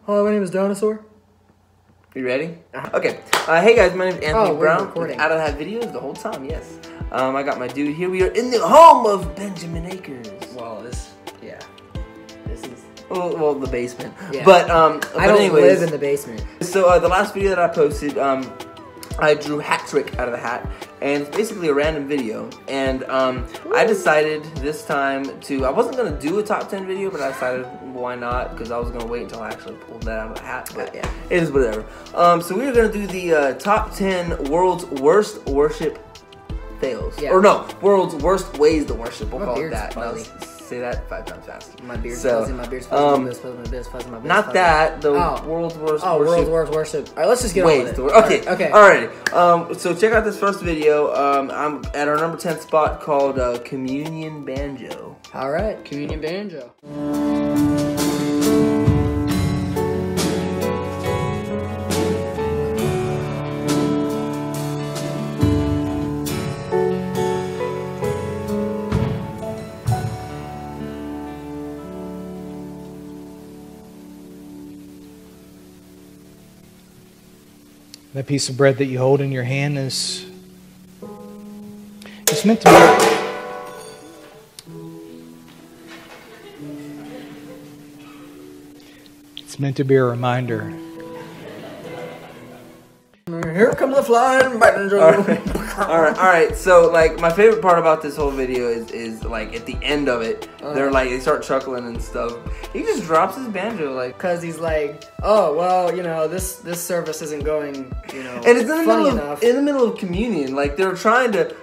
Hello, my name is Dinosaur. You ready? Okay. Hey guys, my name is Anthony Brown. Recording. Out of that videos the whole time, yes. I got my dude here. We are in the home of Benjamin Akers. Well, this is... Well, the basement. Yeah. But I don't anyways, live in the basement. So the last video that I posted, I drew hat trick out of the hat, and it's basically a random video. And I decided this time to, I wasn't gonna do a top 10 video, but I decided why not, because I was gonna wait until I actually pulled that out of the hat. But yeah, it is whatever. So we were gonna do the top 10 world's worst worship fails. Yeah. Or no, world's worst ways to worship. We'll My call it beard's that. fuzzy. Now, say that 5 times fast. My beard's So, fuzzy, my beard's fuzzy, my beard's fuzzy, my beard's fuzzy, my beard's not fuzzy. that, the Oh. world's worst Oh, worship. world's worst worship. Alright, let's just get on Ways with to it. okay. Okay. Alrighty. So check out this first video. I'm at our number 10 spot called Communion Banjo. Alright, Communion Banjo. That piece of bread that you hold in your hand is it's meant to be. It's meant to be a reminder. Here comes the flying banjo. Alright. So like my favorite part about this whole video is like at the end of it, they're like they start chuckling and stuff. He just drops his banjo like, Cause he's like, oh well, you know, this service isn't going, you know, and it's in the middle of communion. Like they're trying to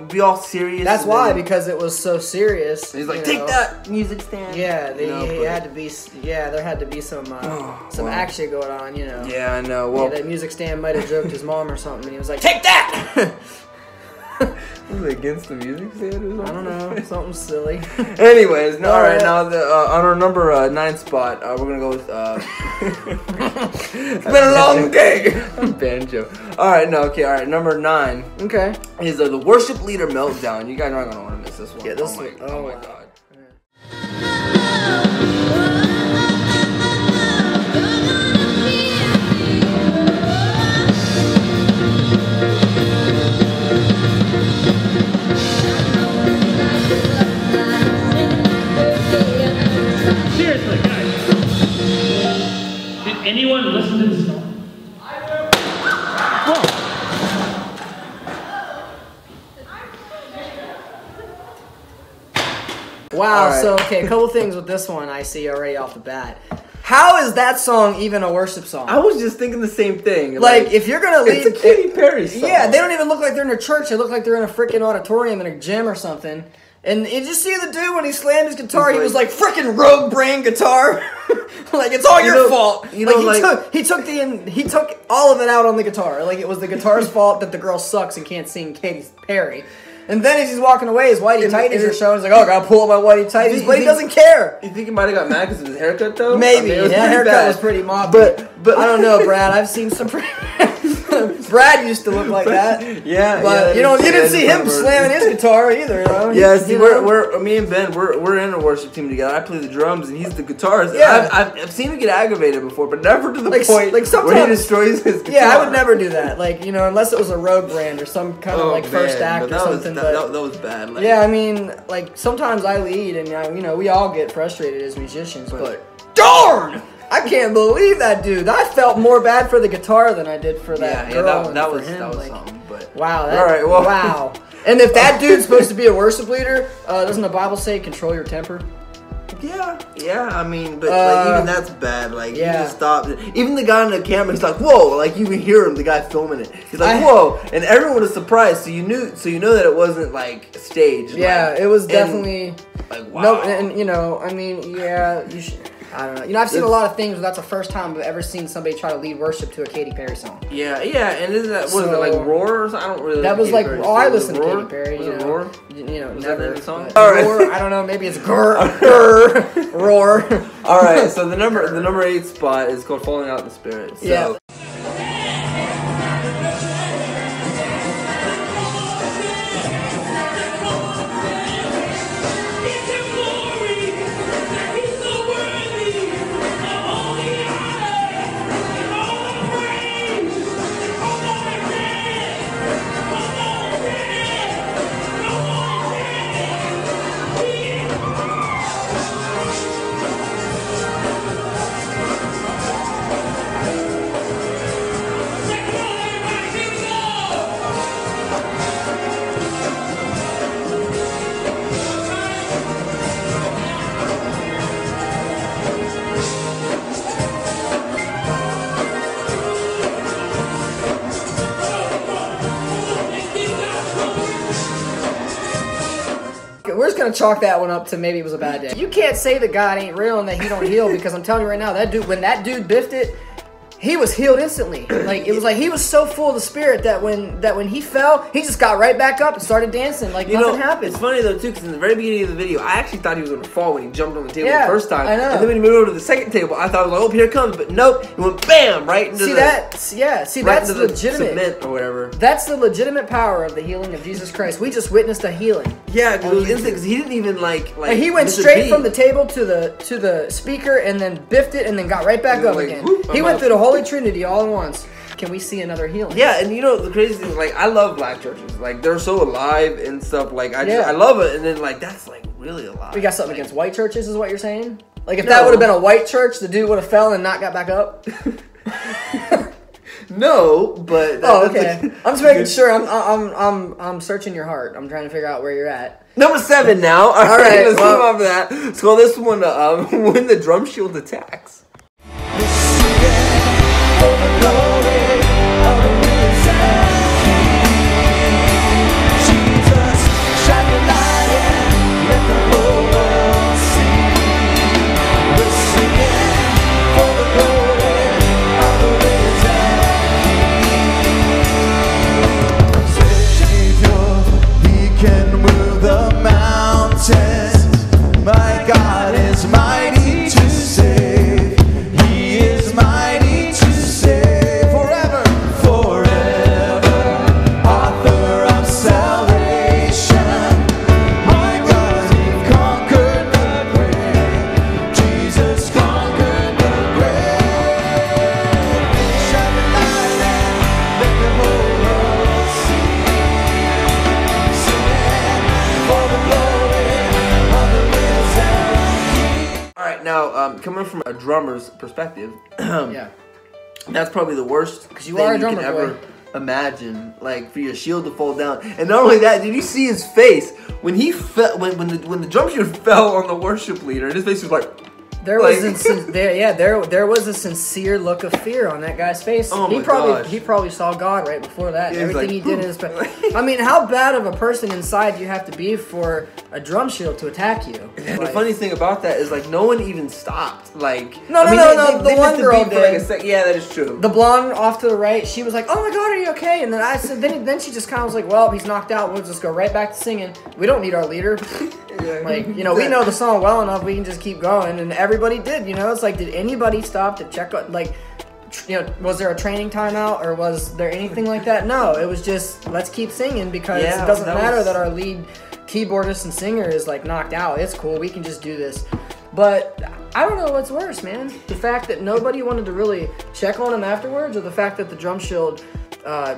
be all serious. That's why, because it was so serious. He's like, you take know. that music stand. Yeah, there had to be some wow. action going on, you know. Yeah, I know. Well, that music stand might have joked his mom or something, and he was like, take that! was it against the music stand or something? I don't know, something silly. Anyways, no, alright, now on our number 9 spot, we're gonna go with it's been a long day. Banjo. Alright, number 9. Okay. Is the worship leader Meltdown. You guys aren't gonna want to miss this one. Yeah, this one. one. Oh my god. Seriously, guys. Did anyone listen to this song? I do. Wow, All right. so, okay, a couple things with this one I see already off the bat. How is that song even a worship song? I was just thinking the same thing. Like if you're gonna lead... It's a Katy Perry song. Yeah, they don't even look like they're in a church. They look like they're in a freaking auditorium in a gym or something. And you just see the dude when he slammed his guitar, he was like, freaking rogue brain guitar. Like, it's all your fault. You know, he took all of it out on the guitar. Like, it was the guitar's fault that the girl sucks and can't sing Katy Perry. And then as he's walking away, his whitey tighties are showing. He's like, oh, I gotta pull up my whitey tighties. But he doesn't care. You think he might have got mad because of his haircut, though? Maybe. I mean, Haircut was pretty moppy. But I don't know, Brad. I've seen some pretty... Brad used to look like that. Yeah. But, you didn't see him slamming his guitar either, though. Yeah, see, me and Ben, we're in a worship team together. I play the drums and he's the guitarist. Yeah. I've seen him get aggravated before, but never to the point sometimes, where he destroys his guitar. Yeah, I would never do that. Like, unless it was a Rogue brand or some kind of first act or something. That was bad. Like, yeah, I mean, like sometimes I lead and we all get frustrated as musicians, but darn! I can't believe that dude. I felt more bad for the guitar than I did for that girl. Yeah, that for was him. something. But wow. All right, well. Wow. And if that dude's supposed to be a worship leader, doesn't the Bible say control your temper? Yeah. I mean, but like even that's bad. Like you yeah. just stop. Even the guy on the camera, he's like, "Whoa!" Like you can hear him, the guy filming it. He's like, "Whoa!" And everyone was surprised. So you know that it wasn't like staged. Yeah, it was definitely like wow. No, and I mean, yeah, you should. I don't know. I've seen a lot of things, but that's the first time I've ever seen somebody try to lead worship to a Katy Perry song. Yeah, and isn't that, what is it, like Roar or something? I don't really that was like, I listen to Roar? Katy Perry, was it Roar? Was that the song? Roar, I don't know, maybe it's Roar. Alright, so the number 8 spot is called Falling Out in the Spirit. So. Yeah. gonna chalk that one up to maybe it was a bad day. You can't say that God ain't real and that He don't heal, because I'm telling you right now, that dude, when that dude biffed it, he was healed instantly. Like, it was like he was so full of the Spirit that when he fell, he just got right back up and started dancing like nothing happened. It's funny though too, because in the very beginning of the video, I actually thought he was going to fall when he jumped on the table the first time. I know. And then when he moved over to the second table, I thought, like, oh, here it comes. But nope, he went bam right into that's legitimate. Cement or whatever. That's the legitimate power of the healing of Jesus Christ. We just witnessed a healing. Yeah, it was instant, because he didn't even like he went straight from the table to the speaker and then biffed it and then got right back up again. Whoop, he went through the Holy Trinity all at once. Can we see another healing? Yeah, and you know the crazy thing is, like, I love black churches. Like, they're so alive and stuff. Like, I love it. And then, like, that's like really alive. We got something against white churches, is what you're saying? Like, if that would have been a white church, the dude would have fell and not got back up. No, but okay. I'm just making sure. I'm searching your heart. I'm trying to figure out where you're at. Number 7 now. All right, let's move on to that. Let's call this one when the drum shield attacks. My God is mighty to save. He is mighty to save. Forever, forever, author of salvation. My God, He conquered the grave. Jesus conquered the grave. Shine the light and let the whole world see. Sing for the glory. Alright, now, coming from a drummer's perspective, that's probably the worst because you are a drummer, you can ever imagine, like, for your shield to fall down. And not only that, did you see his face when he fell, when the drum shield fell on the worship leader, and his face was like, there was a sincere look of fear on that guy's face. Oh he probably saw God right before that. Yeah, everything he did in his I mean, how bad of a person inside do you have to be for a drum shield to attack you? And the funny thing about that is, like, no one even stopped. Like, no. The one girl did. Yeah, that is true. The blonde off to the right, she was like, "Oh my God, are you okay?" And then I said, then she just kind of was like, "Well, he's knocked out. We'll just go right back to singing. We don't need our leader." Like, you know, we know the song well enough. We can just keep going, and everybody did. You know, it's like, did anybody stop to check? Like, you know, was there a training timeout or was there anything like that? No, it was just, let's keep singing because it doesn't matter that our lead keyboardist and singer is like knocked out. It's cool. We can just do this. But I don't know what's worse, man. The fact that nobody wanted to really check on him afterwards, or the fact that the drum shield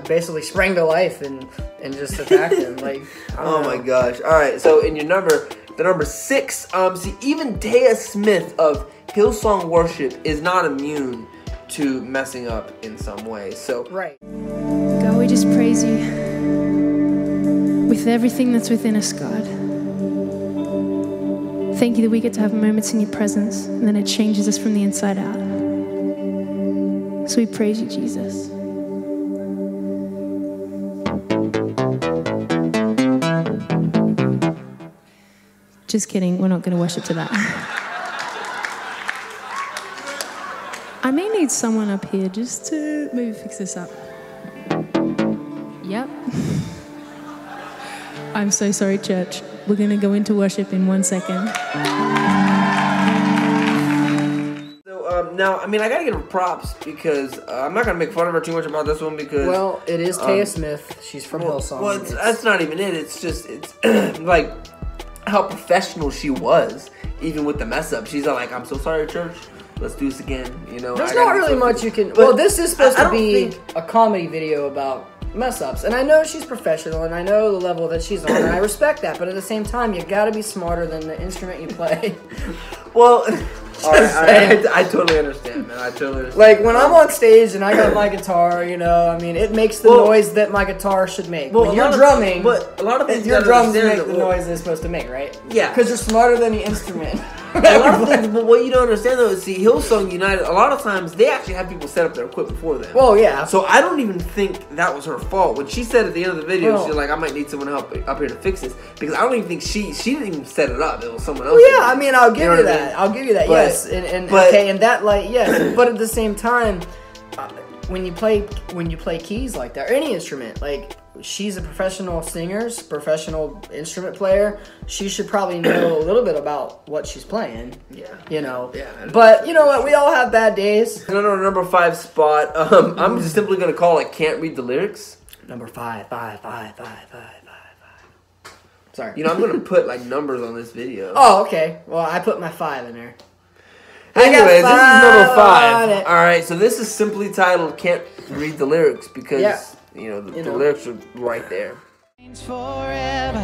basically sprang to life and just attacked him. Like, I don't know. My gosh. All right, so in your number 6, see, even Taya Smith of Hillsong Worship is not immune to messing up in some way. So right. God, we just praise you with everything that's within us, God. Thank you that we get to have moments in your presence and then it changes us from the inside out. So we praise you, Jesus. Just kidding, we're not going to worship to that. I may need someone up here just to maybe fix this up. Yep. I'm so sorry, church. We're going to go into worship in 1 second. So, now, I mean, I got to give her props because I'm not going to make fun of her too much about this one because... Well, it is Taya Smith. She's from Hillsong. Well, that's not even it. It's just, it's like how professional she was, even with the mess up. She's like, I'm so sorry, church. Let's do this again. You know, there's not really much you can... Well, this is supposed to be a comedy video about mess-ups. And I know she's professional, and I know the level that she's on, and I respect that. But at the same time, you got to be smarter than the instrument you play. Well... All right, I totally understand, man. I totally understand. Like, when I'm on stage and I got my guitar, you know, I mean, it makes the noise that my guitar should make. When you're drumming, but a lot of things your drums make the noise it's supposed to make, right? Yeah. Because you're smarter than the instrument. A lot of things, but what you don't understand though is, see, Hillsong United, a lot of times they actually have people set up their equipment for them. Well, yeah. So I don't even think that was her fault. When she said at the end of the video, Well, she's like, I might need someone up here to fix this. Because I don't even think she didn't even set it up. It was someone else. Well, yeah, I mean, I'll give you what I that. mean? I'll give you that, But- yes. Okay, and that, like, yes. But at the same time, when you play keys like that, or any instrument, like, she's a professional singer, professional instrument player. She should probably know a little bit about what she's playing. Yeah. You know. Yeah. But you know what? We all have bad days. And on our number 5 spot, I'm just simply gonna call it "Can't Read the Lyrics." Number 5. Sorry. You know, I'm gonna put like numbers on this video. Oh, okay. Well, I put my 5 in there. Anyways, this is number 5. on it. All right, so this is simply titled "Can't Read the Lyrics" because Yeah. the lyrics are right there. Forever,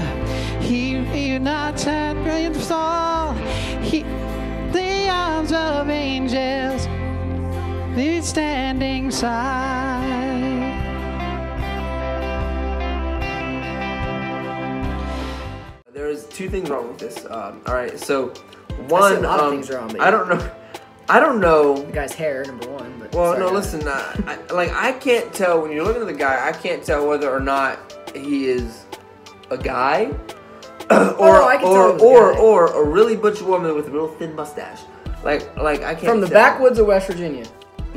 he reunites and brilliant fall. The arms of angels, they standing side. There's 2 things wrong with this. All right, so I one, see a lot of things wrong, but I don't know. The guy's hair, number 1. But Well, sorry, no, guys. listen. I can't tell when you're looking at the guy. I can't tell whether or not he is a guy, I can tell he was a guy. or a really butch woman with a real thin mustache. Like I can't. From the tell. backwoods of West Virginia.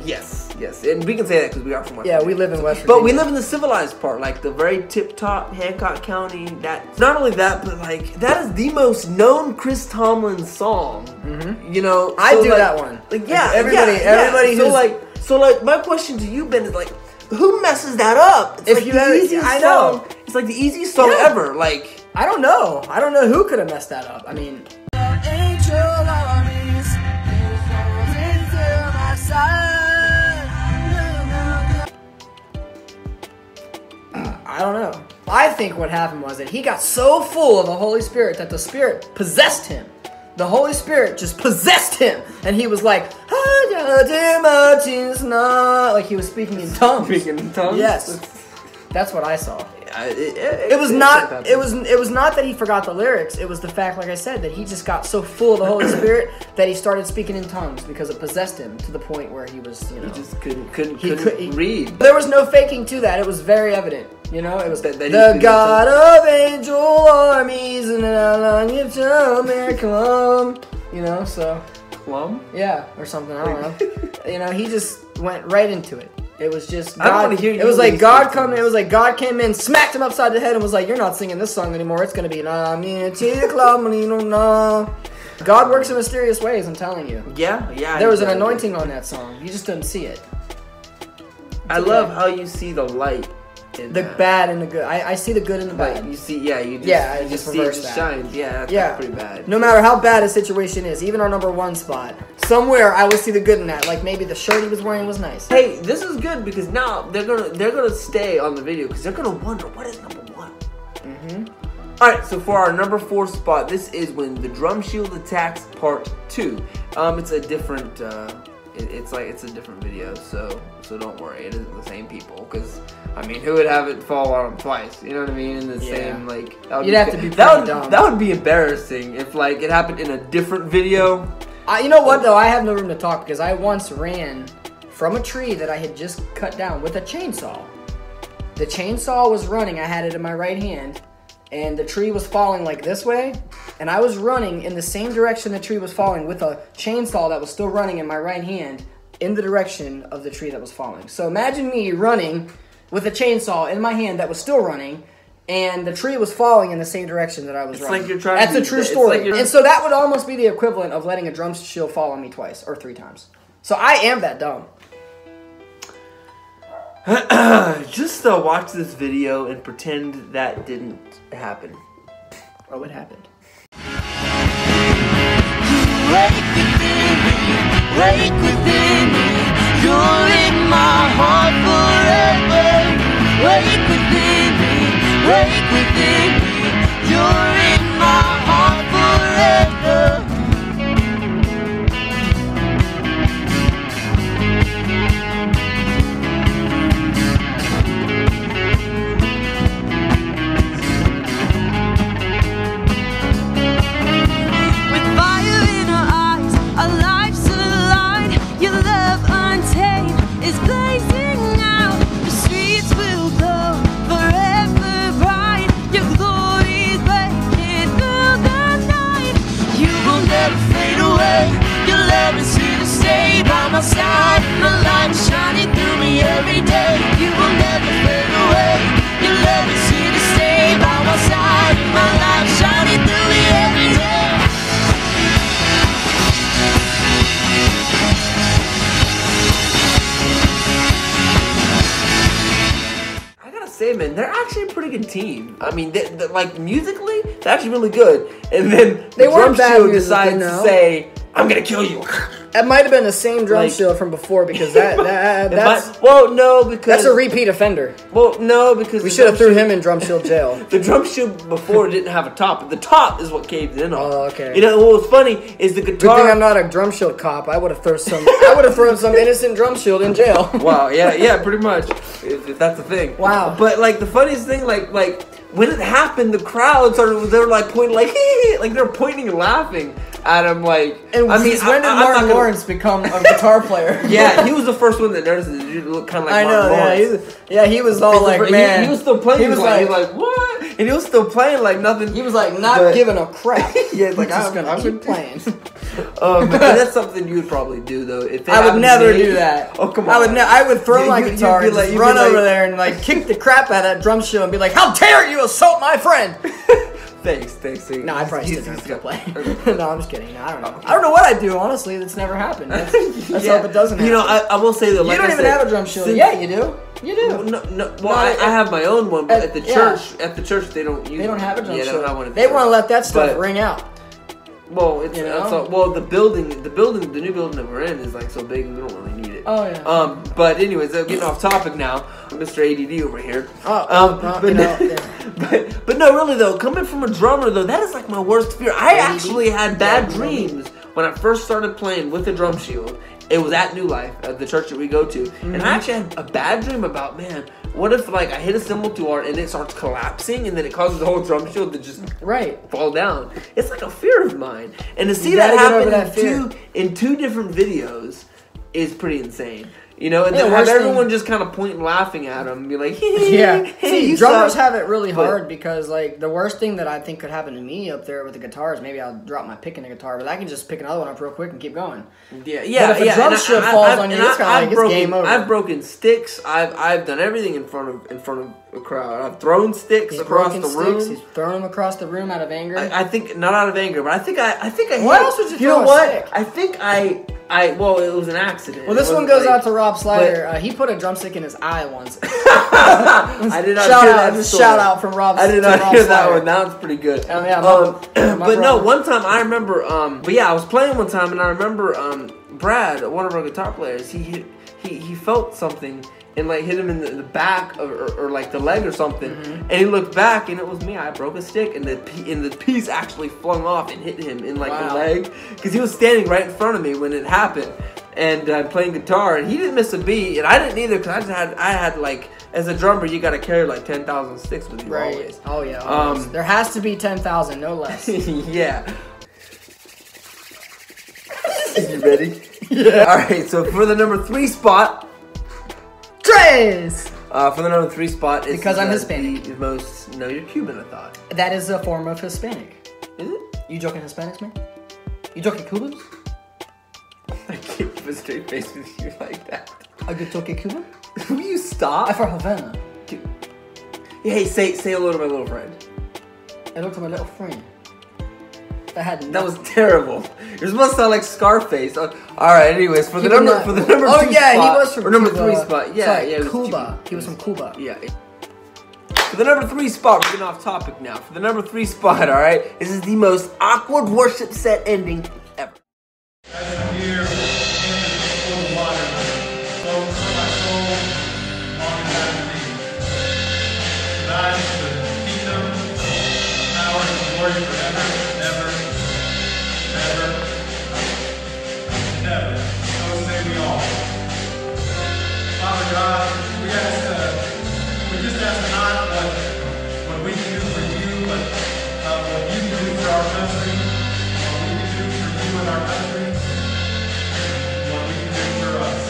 Yes, and we can say that because we are from West Yeah, Virginia. we live in West Virginia. But we live in the civilized part, like the very tip-top Hancock County. That not only that, but like that is the most known Chris Tomlin song. Mm-hmm. You know, I so, do like, that one. Like yeah, everybody who's So like my question to you, Ben, is like, who messes that up? It's If like you the have- easiest I know. song. It's like the easiest song Yeah. ever. Like I don't know. I don't know who could have messed that up. I mean, I don't know. I think what happened was that he got so full of the Holy Spirit that the Spirit possessed him. The Holy Spirit just possessed him, and he was like, like he was speaking in tongues. Speaking in tongues? Yes, that's what I saw. it It was not. It was not that he forgot the lyrics. It was the fact, like I said, that he just got so full of the Holy Spirit that he started speaking in tongues because it possessed him to the point where he was, you know, He just couldn't he- read. There was no faking to that. It was very evident. You know, it was That he the could God of angel armies and come. You know, so Plum? yeah, or something. I don't know. You know, he just went right into it. It was just God. I don't wanna hear you It was like release God these come. things. It was like God came in, smacked him upside the head, and was like, "You're not singing this song anymore. It's gonna be na me na." God works in mysterious ways. I'm telling you. Yeah. There was an anointing on that song. You just didn't see it. I love how you see the light. In The that. bad and the good. I see the good and the Like bad. you see, I I just just see it reversed just that. shines. Yeah, that's Yeah. pretty bad. No matter how bad a situation is, even our number 1 spot, somewhere I would see the good in that. Like maybe the shirt he was wearing was nice. Hey, this is good because now they're gonna stay on the video because they're gonna wonder what is number 1. Mm-hmm. All right, so for our number 4 spot, this is When the Drum Shield Attacks Part 2. It's a different. It's a different video, so don't worry, it isn't the same people. Because I mean, who would have it fall on them twice? You know what I mean? In the same like, that would You'd have to be that pretty would dumb. that would be embarrassing if like it happened in a different video. You know what though? I have no room to talk because I once ran from a tree that I had just cut down with a chainsaw. The chainsaw was running. I had it in my right hand, and the tree was falling like this way, and I was running in the same direction the tree was falling with a chainsaw that was still running in my right hand in the direction of the tree that was falling. So imagine me running with a chainsaw in my hand that was still running, and the tree was falling in the same direction that I was running. like you're trying That's to a be- true it's story. like you're- And so that would almost be the equivalent of letting a drum shield fall on me twice or 3 times. So I am that dumb. Just watch this video and pretend that didn't happen. Oh, it happened. Wake within me, you're in my heart forever. Wake within me, you're in my heart forever. With fire in her say, man, they're actually a pretty good team. I mean, like musically, they're actually really good. And then They the weren't drum bad shield musically, decides no. to say, "I'm gonna kill you." It might have been the same drum Like- shield from before because that's Well, no, because that's a repeat offender. Well, no, because We the should have drum threw shield- him in drum shield jail. The drum shield before didn't have a top. The top is what caved in on. Oh, okay. You know what was funny is the Good guitar. thing I'm not a drum shield cop. I would have thrown some innocent drum shield in jail. Wow, yeah, pretty much. If that's the thing. Wow. But like the funniest thing, like when it happened, the crowd they were like pointing, like like they're pointing and laughing at him, like. And I mean, when did I'm not Martin gonna- Lawrence become a guitar player? Yeah, he was the first one that noticed it. You look kind of like I know. Martin Lawrence. He was all like, man. he was still playing. He was like, what? And he was still playing like nothing. he was like not But- giving a crap. Yeah, it's like He's just I'm gonna keep playing. But that's something you would probably do though. If it I would happened to never me. do that. Oh come on! I would throw my You'd guitar be and like- just you'd run be like- over there and like kick the crap out of that drum shield and be like, "How dare you assault my friend!" Thanks. No, I probably still He's don't got- play. No, I'm just kidding. No, I don't know. I don't know what I'd do. Honestly, that's never happened. Let's hope it doesn't happen. You know, I will say though, you like don't I even said, have a drum shield. since- Yeah, you do. You do. No. No, Well, I have my own one, but at the yeah. church, they don't use. They don't have a drum Yeah, they shield. don't have one. At the They church. want to let that stuff But- ring out. Well, it's You know? it's all, well the new building that we're in is like so big we don't really need it. Oh, yeah. But anyways, getting off topic now, Mr. ADD over here. But no, really though, coming from a drummer though, that is like my worst fear. I actually had bad dreams when I first started playing with a drum shield. It was at New Life, at the church that we go to, and I actually had a bad dream about, man, what if like I hit a cymbal too hard and it starts collapsing and then it causes the whole drum shield to just fall down. It's like a fear of mine, and to see that happen in two different videos is pretty insane. You know, and then have everyone just kind of point and laughing at him and be like, yeah. Hey, See, drummers have it really But- hard because, like, the worst thing that I think could happen to me up there with the guitar is maybe I'll drop my pick in the guitar, but I can just pick another one up real quick and keep going. Yeah. But if a drum shield falls on you, it's kind of like it's game over. I've broken sticks. I've done everything in front of a crowd. I've thrown sticks across the room. He's thrown them across the room out of anger. I think not out of anger, but I think I What hit- else would you know throw a what? stick? I think well, it was an accident. Well, this It one wasn't goes like- out to Rob Slider. He put a drumstick in his eye once. I did not shout hear out, that just story. shout out from Rob. I did to not Rob hear that Slider. one. That one's pretty good. Yeah, but no, one time I remember. But yeah, I was playing one time, and I remember Brad, one of our guitar players. He felt something and like hit him in the back or like the leg or something, and he looked back and it was me. I broke a stick and the piece actually flung off and hit him in like the leg because he was standing right in front of me when it happened, and I'm playing guitar and he didn't miss a beat and I didn't either because I had like, as a drummer you got to carry like 10,000 sticks with you always. Oh yeah. Always. There has to be 10,000, no less. Yeah. You ready? Yeah. All right. So for the number 3 spot. Tres! For the number 3 spot is Because I'm Hispanic. The most, no, you're Cuban, I thought. That is a form of Hispanic. Is it? You joking Hispanics, man? You joking Cubans? I can't keep a straight face with you like that. Are you joking Cuban? Will you stop? I'm from Havana. Dude. Hey, say hello to my little friend. Hello to my little friend. That was terrible. You're supposed to sound like Scarface. All right. Anyways, for the number 2 Oh yeah, spot, he was from or number Cuba. 3 spot. Yeah, Sorry, yeah, it was Cuba. He was from Cuba. Yeah. For the number 3 spot, we're getting off topic now. For the number 3 spot, all right, this is the most awkward worship set ending ever. As I'm here in the water, so for my soul, long and happy. Thine is the kingdom, power, and glory forever, ever, ever, ever. So say we all. Father God, we just ask not what we can do for you, but what you can do for our country, what we can do for you and our country, what we can do for us.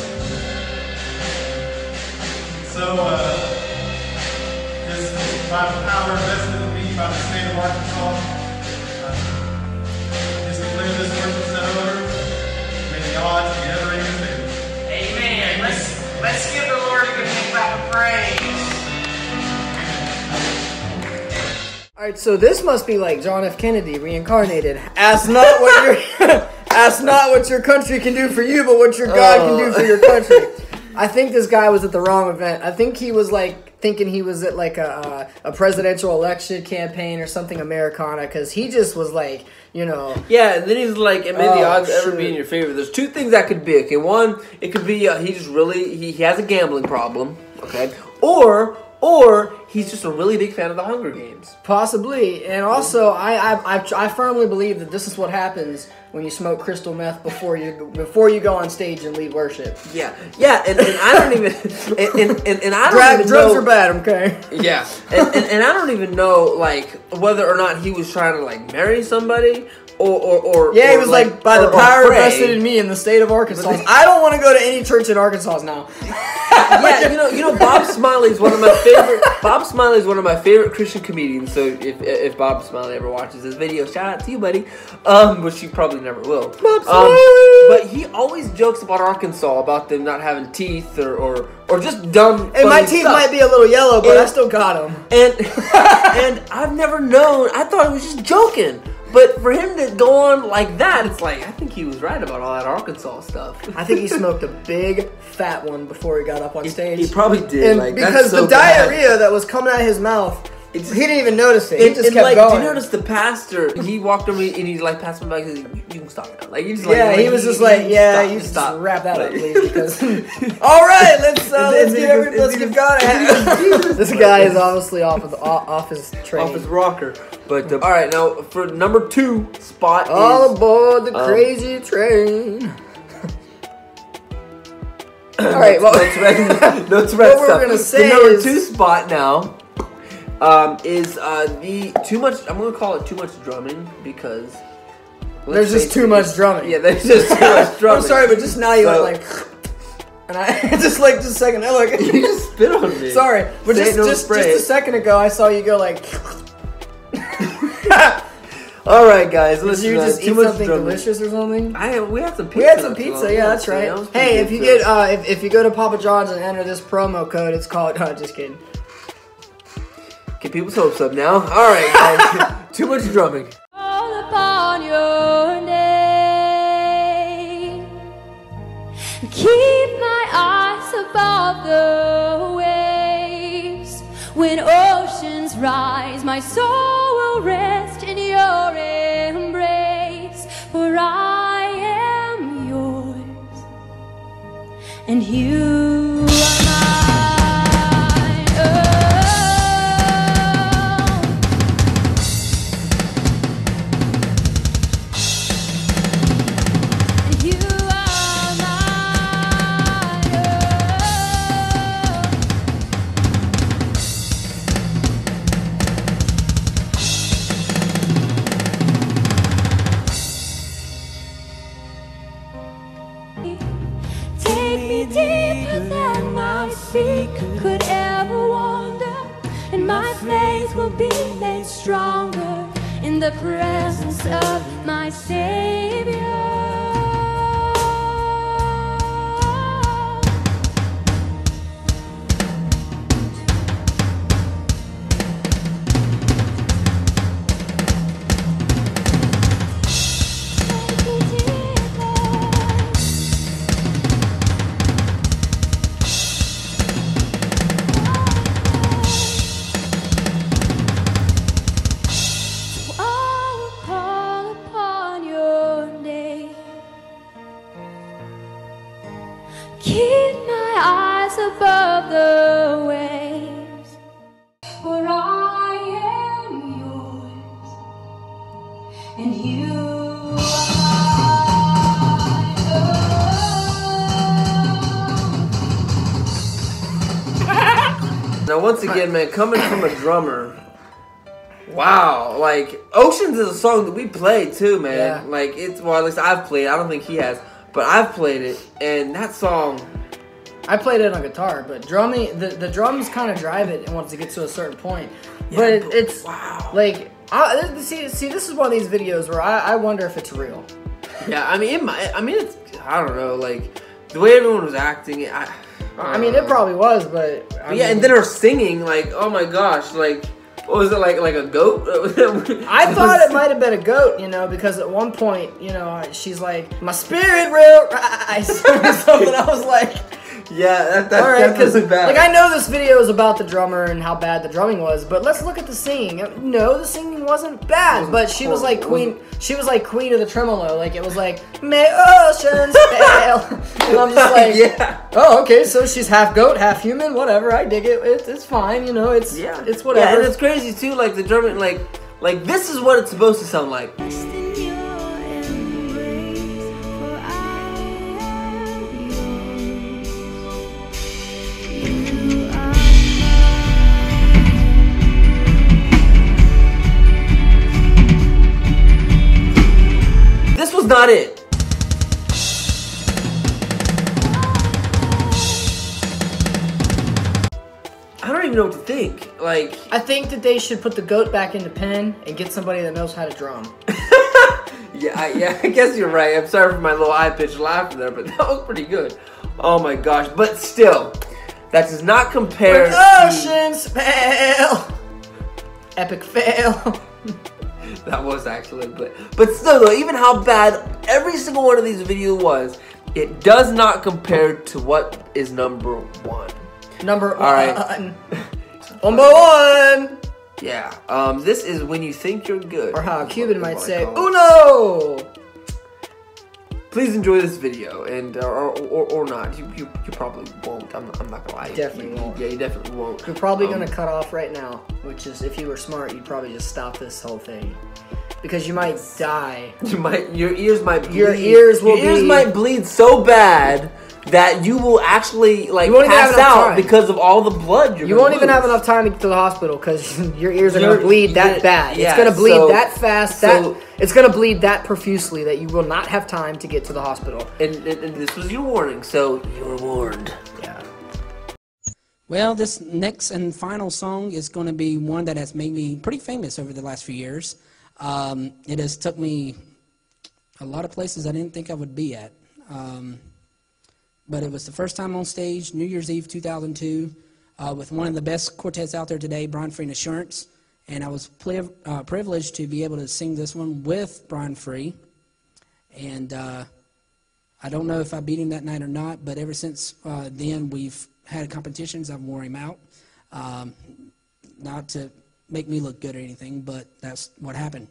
So, just by the power vested in me by the state of Arkansas, just declare this worship set over. May the odds be ever in your favor. Amen. Let's give the Lord a good big clap of praise. Alright, so this must be like John F. Kennedy reincarnated. Ask not what your ask not what your country can do for you, but what your God can do for your country. I think this guy was at the wrong event. I think he was like thinking he was at like a presidential election campaign or something Americana, because he just was like, you know. Yeah, and then he's like, and may the odds ever be in your favor. There's two things that could be. Okay, one, it could be he just really he has a gambling problem. Okay, or he's just a really big fan of the Hunger Games. Possibly, and also I firmly believe that this is what happens when you smoke crystal meth before you go on stage and lead worship. Yeah, and I don't even and I don't even drugs know, are bad, okay? Yeah, and I don't even know like whether or not he was trying to like marry somebody. Or he was like by the power vested in me in the state of Arkansas. I don't want to go to any church in Arkansas now. Yeah, you know, Bob Smiley is one of my favorite. Bob Smiley is one of my favorite Christian comedians. So if Bob Smiley ever watches this video, shout out to you, buddy. Which he probably never will. Bob Smiley. But he always jokes about Arkansas, about them not having teeth or just dumb. Hey, my teeth might be a little yellow, but I still got them. And I've never known. I thought he was just joking. But for him to go on like that, it's like, I think he was right about all that Arkansas stuff. I think he smoked a big, fat one before he got up on stage. He probably did. And like, because the diarrhea that was coming out of his mouth, he didn't even notice it. He just kept going. Do you notice the pastor? He walked over and he like passed me by and he said, you can stop now. Like, he just he was just like, yeah, you just wrap that up, please. Because all right, let's give God a hand. This guy is obviously off his train, off his rocker. But all right, now for number 2 spot, all aboard the crazy train. All right, well, no Tourette what we're gonna say the number 2 spot now is the too much. I'm gonna call it too much drumming because there's just too much drumming. Yeah, there's just too much drumming. I'm sorry, but just now you went like, and I just a second. I look, you just spit on me. Sorry, but just a second ago, I saw you go like. All right, guys. Listen, did you just eat something delicious or something? We had some pizza. We had some pizza. Yeah, that's right. Hey, if you get if you go to Papa John's and enter this promo code, it's called. Just kidding. Get people's hopes up now. All right, guys. Too much drumming. All upon your name. Keep my eyes above the waves. When oceans rise, my soul will rest in your embrace. For I am yours, and you are mine. And you are mine. Take me deeper than my feet could ever wander, and my faith will be made stronger in the presence of my Savior. Keep my eyes above the waves, for I am yours, and you are. Now, once again, man, coming from a drummer, wow, like Oceans is a song that we play too, man. Yeah. Like it's at least I've played. I don't think he has. But I've played it, and that song... I played it on guitar, but drumming, the drums kind of drive it once it gets to a certain point. Yeah, but it's, wow. like, see, this is one of these videos where I wonder if it's real. Yeah, I mean, it's, I don't know, like, the way everyone was acting, I mean, it probably was, but... I mean, and then her singing, like, oh my gosh, like... What was it, like a goat? I thought it might have been a goat, you know, because at one point, you know, she's like, my spirit will rise, or something. I was like, Yeah, that's all right, because bad. like I know this video is about the drummer and how bad the drumming was, but let's look at the singing. No, the singing wasn't bad, but she was like queen. She was like queen of the tremolo. Like it was like may oceans fail, and I'm just like, yeah. Oh, okay. So she's half goat, half human. Whatever. I dig it. It's fine. You know, it's whatever. Yeah, and it's crazy too. Like the drumming, like this is what it's supposed to sound like. This was not it. I don't even know what to think. Like, I think that they should put the goat back in the pen and get somebody that knows how to drum. I guess you're right. I'm sorry for my little high-pitched laughter there, but that was pretty good. Oh my gosh. But still, that does not compare When oceans fail. Epic fail. That was actually, but still though, even how bad every single one of these videos was, it does not compare to what is number one. Number All right. one. Number one. Yeah. This is When You Think You're Good. Or how a Cuban might say, Uno! Please enjoy this video, and or not. You probably won't. I'm not gonna lie. Definitely won't. Yeah, you definitely won't. You're probably gonna cut off right now, which is, if you were smart, you'd probably just stop this whole thing. Because you might die. Your ears might bleed. Your ears might bleed so bad that you will actually pass out because of all the blood you won't even have enough time to get to the hospital because your ears are going to bleed that bad. Yeah, it's going to bleed that fast. It's going to bleed that profusely that you will not have time to get to the hospital. And this was your warning, so you were warned. Yeah. Well, this next and final song is going to be one that has made me pretty famous over the last few years. It has took me a lot of places I didn't think I would be at. But it was the first time on stage, New Year's Eve 2002, with one of the best quartets out there today, Brian Free and Assurance. And I was privileged to be able to sing this one with Brian Free. And I don't know if I beat him that night or not, but ever since then we've had competitions. I've wore him out. Not to make me look good or anything, but that's what happened.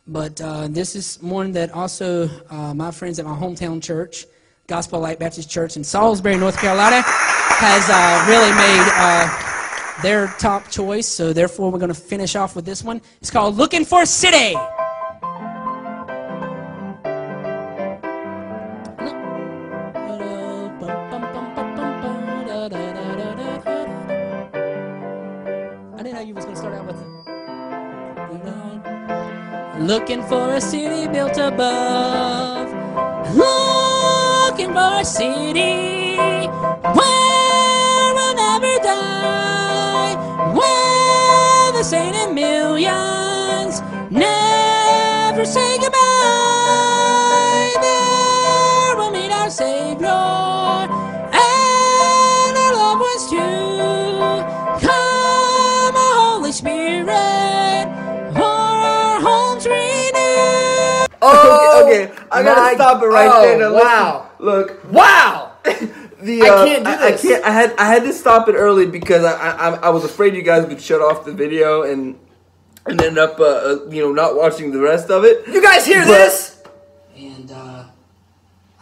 But this is one that also my friends at my hometown church, Gospel Light Baptist Church in Salisbury, North Carolina, has really made their top choice. So therefore, we're going to finish off with this one. It's called "Looking for a City." I didn't know you was going to start out with it. Looking for a city built above. Looking for a city where we'll never die, where the saint in millions never say goodbye. There we'll meet our Savior and our loved ones too. Come, O Holy Spirit, for our homes renewed. Okay, I gotta stop it right there. Now, wow! Look, wow! I can't do this. I had to stop it early because I was afraid you guys would shut off the video and end up not watching the rest of it. You guys hear this? And I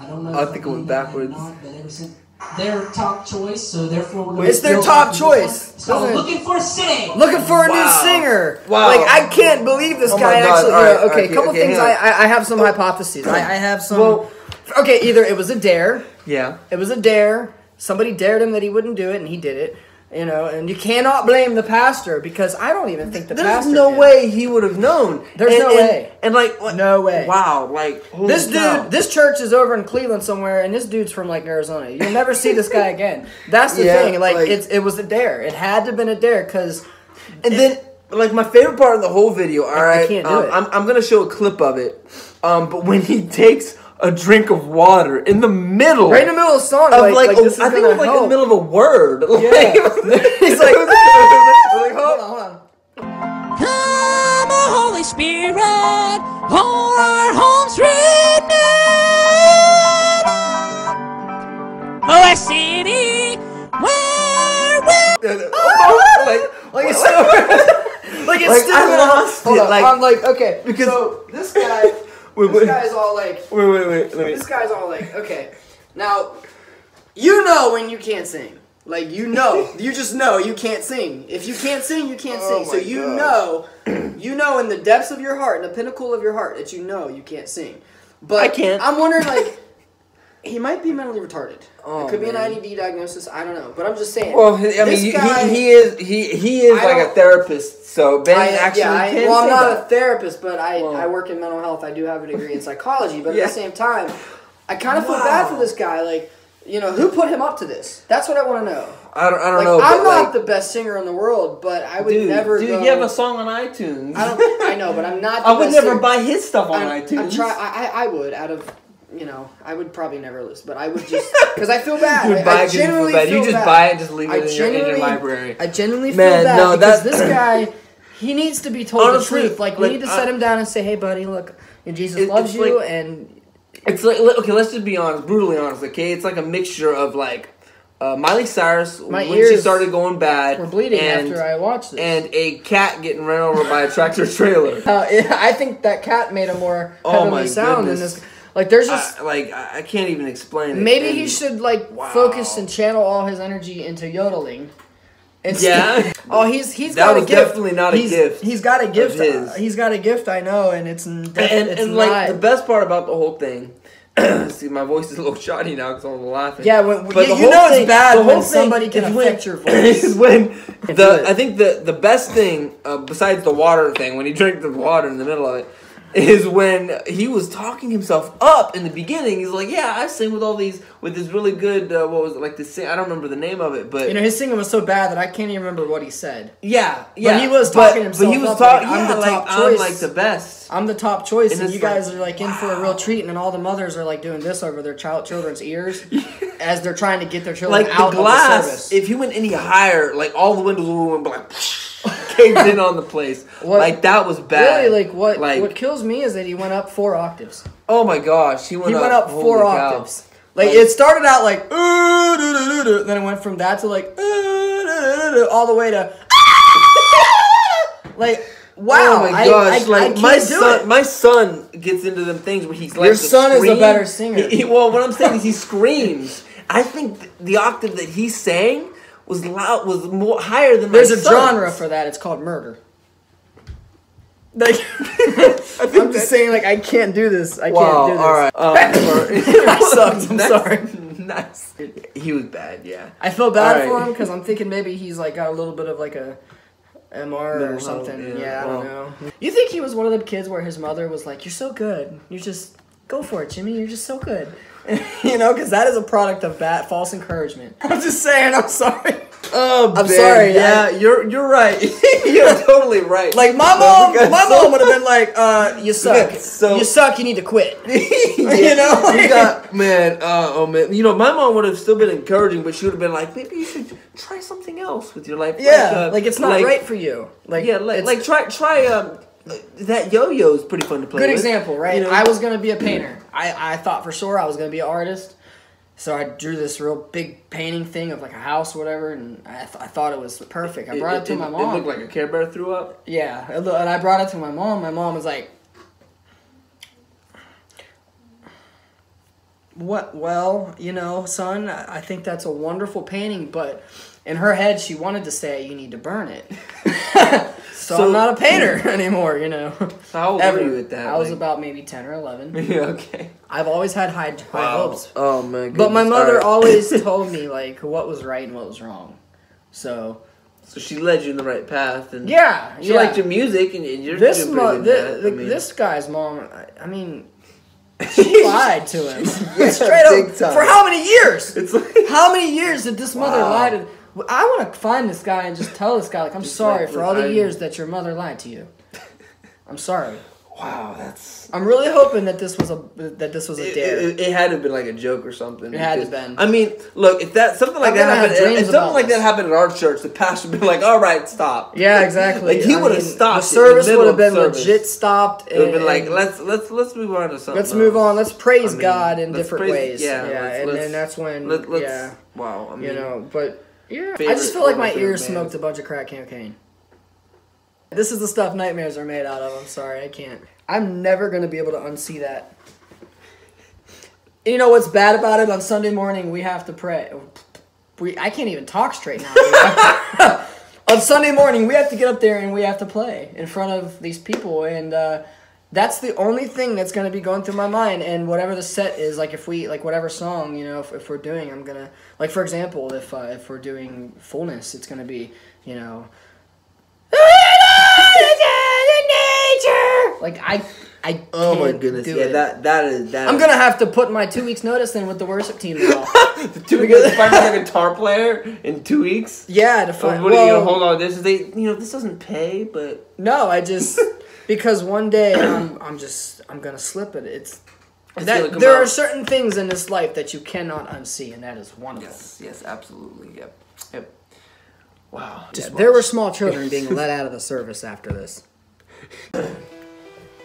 don't know. I think it went backwards. Not, but ever since their top choice, so therefore we're going It's their top choice. So looking for a city. Looking for a new singer. Wow. Like, I can't believe this guy actually. Right. A couple things. I have some hypotheses. I have some. Well, okay, either it was a dare. Yeah. It was a dare. Somebody dared him that he wouldn't do it, and he did it. You know, and you cannot blame the pastor because I don't even think the pastor. There's no way he would have known. There's no way. And like, what? No way. Wow, like this dude, this church is over in Cleveland somewhere, and this dude's from like Arizona. You'll never see this guy again. That's the thing. Like it was a dare. It had to have been a dare because. And then, like my favorite part of the whole video. All right, I can't do it. I'm gonna show a clip of it. But when he takes a drink of water in the middle, right in the middle of the song, of I think it was like in the middle of a word. Yeah. He's like, hold on. Come, O Holy Spirit, all our homes renewed. Oh, my city. Where like it's so, like it's still I lost it. Like, I'm like, okay, because so this guy, this guy's all like, wait. This guy's all like, okay, now you know when you can't sing. Like, you know, you just know you can't sing. If you can't sing, you can't sing. So you know in the depths of your heart, in the pinnacle of your heart, that you know you can't sing. But I can't. I'm wondering, like, he might be mentally retarded. Oh, it could be an man. IDD diagnosis. I don't know. But I'm just saying. Well, I mean, he is like a therapist. So Ben actually can well, I'm say not that. a therapist, but I work in mental health. I do have a degree in psychology. But at the same time, I kind of feel bad for this guy. Like, you know, who put him up to this? That's what I want to know. I don't like, know. I'm not the best singer in the world, but I would never. Dude, go, you have a song on iTunes. I know, but I'm not. I would never buy his stuff on iTunes. I would out of. You know, I would probably never listen, but I would just because I feel bad. You would buy it because you feel bad. You just buy it and just leave it in your library. I genuinely feel bad because this guy, he needs to be told the truth. Like, we need to set him down and say, "Hey, buddy, look, Jesus loves you," and it's like, okay, let's just be honest, brutally honest, okay? It's like a mixture of like Miley Cyrus when she started going bad, were bleeding after I watched this, and a cat getting run over by a tractor trailer. Yeah, I think that cat made a more heavenly sound than this. Like, there's just I can't even explain it. Maybe he should focus and channel all his energy into yodeling. Oh, he's got a gift. Definitely not a gift. He's got a gift. He's got a gift. I know, and it's like the best part about the whole thing. See, my voice is a little shoddy now because I'm laughing. Yeah, but you know it's bad when somebody can affect your voice. I think the best thing besides the water thing, when he drank the water in the middle of it, is when he was talking himself up in the beginning. He's like, yeah, I sing with all these, with this really good, what was it, like this sing, I don't remember the name of it, but... You know, his singing was so bad that I can't even remember what he said. Yeah. But he was talking himself But he was up, talking, I'm the top choice. I'm like the best. I'm the top choice, and you guys are like in for a real treat, and all the mothers are like doing this over their children's ears as they're trying to get their children like out the glass, of the service. If he went any higher, like all the windows would like... caved in on the place. That was bad. Really, what kills me is that he went up 4 octaves. Oh my gosh, he went up 4 octaves. Like, it started out like then it went from that to like all the way to like, wow. Oh my gosh, my son gets into them things where he's like, your son is a better singer. Well, what I'm saying is he screams. I think the octave that he sang was loud, was more higher than There's a genre for that. It's called murder. Like, I'm just saying, like, I can't do this. I can't do this. All right. I sucked. I'm sorry. Nice. He was bad. Yeah. I feel bad for him because I'm thinking maybe he's like got a little bit of like a MR or something. Yeah, I don't know. You think he was one of them kids where his mother was like, "You're so good. You just go for it, Jimmy. You're just so good." You know, because that is a product of false encouragement. I'm just saying, I'm sorry. Oh, I'm sorry. Yeah, you're right. You're totally right. Like, my mom would have been like, you suck. You suck, you need to quit. You know? Man. You know, my mom would have still been encouraging, but she would have been like, maybe you should try something else with your life. Yeah, like it's not right for you. Like, yeah, like try that yo-yo is pretty fun to play Good with. example, right? You know? I was going to be a painter. I thought for sure I was going to be an artist. So I drew this real big painting thing of like a house or whatever, and I thought it was perfect. I brought it to my mom. It looked like a Care Bear threw up? Yeah, and I brought it to my mom. My mom was like, "What? Well, you know, son, I think that's a wonderful painting, but..." In her head, she wanted to say, "You need to burn it." so I'm not a painter anymore, you know. How old were you at that? I was about maybe 10 or 11. Yeah, okay. I've always had high hopes. Oh, my goodness. But my mother always told me, like, what was right and what was wrong. So she led you in the right path. And yeah. She liked your music, and you're doing pretty good. This guy's mom, I mean... She lied to him. Straight up. For how many years? How many years did this mother lie to... I want to find this guy and just tell this guy, like, I'm sorry for all the years that your mother lied to you. I'm sorry. Wow, that's. I'm really hoping that this was a dare. It had to have been like a joke or something. It had to have been. I mean, look, if something like that happened at our church, the pastor would be like, "All right, stop." Yeah, exactly. Like he would have stopped. The service would have been legit stopped. It would have been like, let's move on to something. Let's move on. Let's praise God in different ways. Yeah, and then that's when. Wow. I mean, you know, but yeah, I just feel like my ears smoked a bunch of crack cocaine. This is the stuff nightmares are made out of. I'm sorry, I can't. I'm never going to be able to unsee that. And you know what's bad about it? On Sunday morning, we have to pray. I can't even talk straight now. On Sunday morning, we have to get up there and we have to play in front of these people. And that's the only thing that's going to be going through my mind. And whatever the set is, like whatever song, you know, if we're doing, I'm going to, like for example, if we're doing Fullness, it's going to be, you know, like I oh my goodness, yeah, that is. I'm gonna have to put my 2 weeks notice in with the worship team as well. 2 weeks to find a guitar player in 2 weeks. Yeah, to find. What are you gonna hold on? This this doesn't pay, but no, I just because one day I'm gonna slip it. There are certain things in this life that you cannot unsee, and that is one of them. Yes, absolutely. Yep. Wow. There were small children being let out of the service after this.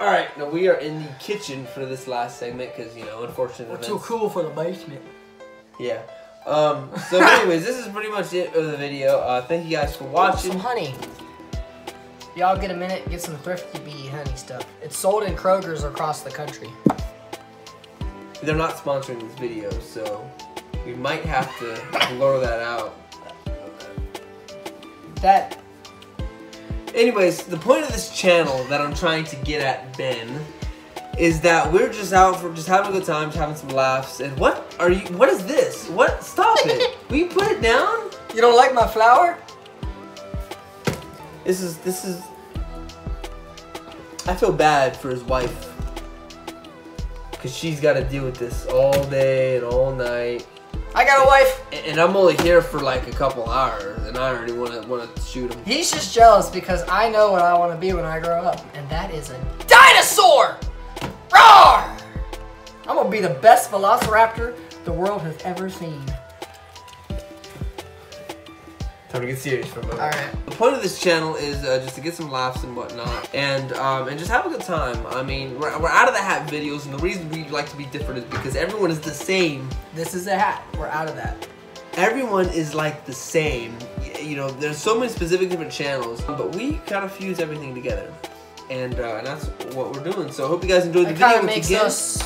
All right, now we are in the kitchen for this last segment because, unfortunately, we're too cool for the basement. Yeah. So, anyways, this is pretty much it for the video. Thank you guys for watching. Some honey. Y'all get a minute, get some Thrifty Bee honey stuff. It's sold in Kroger's across the country. They're not sponsoring this video, so we might have to blur that out. Anyways, the point of this channel that I'm trying to get at, Ben, is that we're just out for just having a good time, just having some laughs. And what is this? What? Stop it. Will you put it down? You don't like my flower? This is I feel bad for his wife. Because she's got to deal with this all day and all night. I got a wife. And I'm only here for like a couple hours, and I already want to shoot him. He's just jealous because I know what I want to be when I grow up, and that is a dinosaur! Roar! I'm going to be the best velociraptor the world has ever seen. Time to get serious for a moment. Alright. The point of this channel is just to get some laughs and whatnot, and just have a good time. I mean, we're out of the hat videos, and the reason we like to be different is because everyone is the same. This is a hat. We're out of that. Everyone is like the same. There's so many specific different channels, but we kind of fuse everything together, and that's what we're doing. So I hope you guys enjoyed the video. It kind of makes us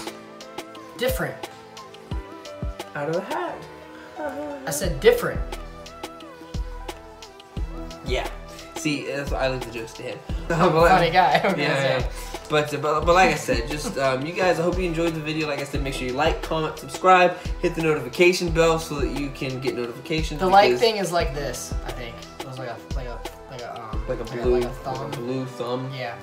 different. Out of the hat. I said different. Yeah. See, that's why I leave the jokes to him. Funny guy. Yeah. But like I said, just you guys, I hope you enjoyed the video. Like I said, make sure you like, comment, subscribe, hit the notification bell so that you can get notifications. The like thing is like this, I think. It was like a blue thumb. Yeah.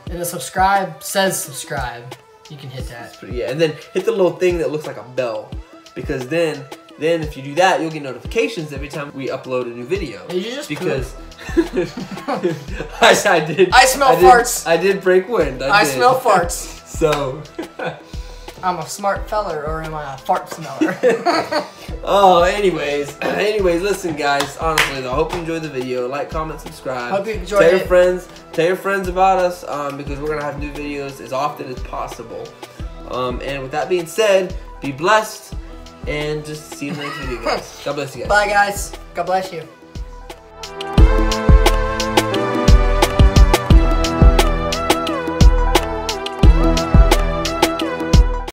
And the subscribe says subscribe. You can hit that. Yeah, and then hit the little thing that looks like a bell, because then if you do that, you'll get notifications every time we upload a new video. Did you just because I did. I smell farts. I did break wind. I smell farts. So I'm a smart feller, or am I a fart smeller? Oh, anyways, listen, guys. Honestly, though, I hope you enjoyed the video. Like, comment, subscribe. Hope you enjoyed it. Tell your friends about us, because we're gonna have new videos as often as possible. And with that being said, be blessed. And just see you in the next video, guys. God bless you guys. Bye, guys. God bless you.